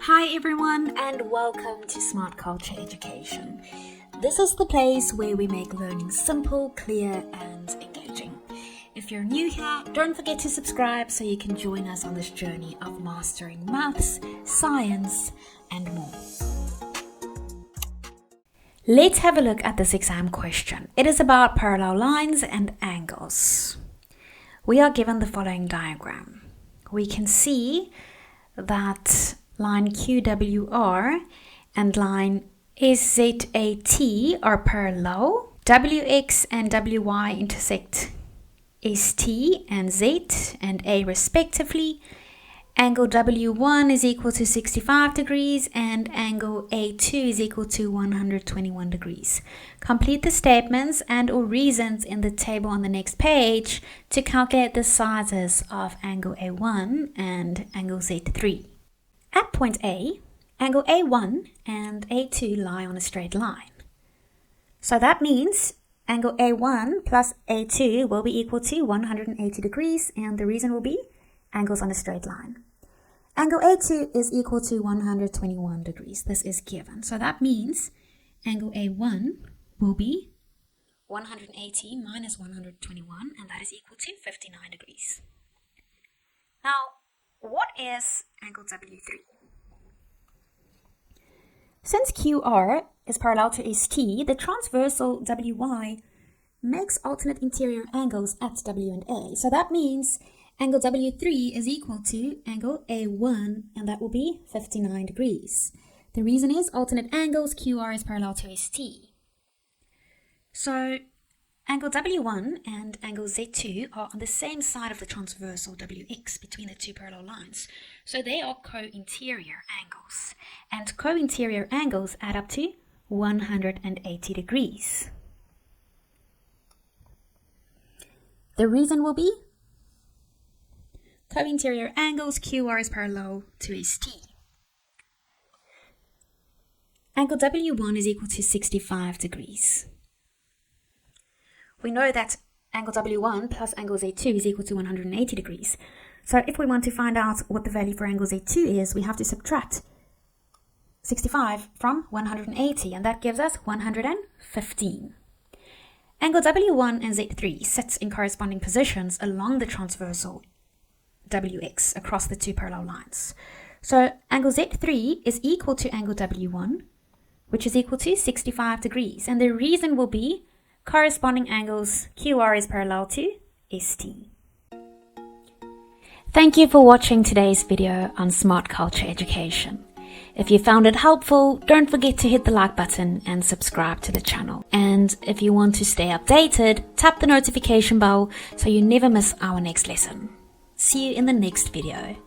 Hi everyone and welcome to Smart Culture Education. This is the place where we make learning simple, clear and engaging. If you're new here, don't forget to subscribe so you can join us on this journey of mastering maths, science and more. Let's have a look at this exam question. It is about parallel lines and angles. We are given the following diagram. We can see that line QWR and line SZAT are parallel. WX and WY intersect ST and Z and A respectively. Angle W1 is equal to 65 degrees and angle A2 is equal to 121 degrees. Complete the statements and or reasons in the table on the next page to calculate the sizes of angle A1 and angle Z3. At point A, angle A1 and A2 lie on a straight line. So that means angle A1 plus A2 will be equal to 180 degrees, and the reason will be angles on a straight line. Angle A2 is equal to 121 degrees. This is given. So that means angle A1 will be 180 minus 121, and that is equal to 59 degrees. Now, what is angle W3? Since QR is parallel to ST, the transversal WY makes alternate interior angles at W and A. So that means angle W3 is equal to angle A1, and that will be 59 degrees. The reason is alternate angles, QR is parallel to ST. So angle W1 and angle Z2 are on the same side of the transversal WX between the two parallel lines. So they are co-interior angles. And co-interior angles add up to 180 degrees. The reason will be co-interior angles, QR is parallel to ST. Angle W1 is equal to 65 degrees. We know that angle W1 plus angle Z2 is equal to 180 degrees. So if we want to find out what the value for angle Z2 is, we have to subtract 65 from 180, and that gives us 115. Angle W1 and Z3 sits in corresponding positions along the transversal WX across the two parallel lines. So angle Z3 is equal to angle W1, which is equal to 65 degrees. And the reason will be corresponding angles, QR is parallel to ST. Thank you for watching today's video on Smart Culture Education. If you found it helpful, don't forget to hit the like button and subscribe to the channel. And if you want to stay updated, tap the notification bell so you never miss our next lesson. See you in the next video.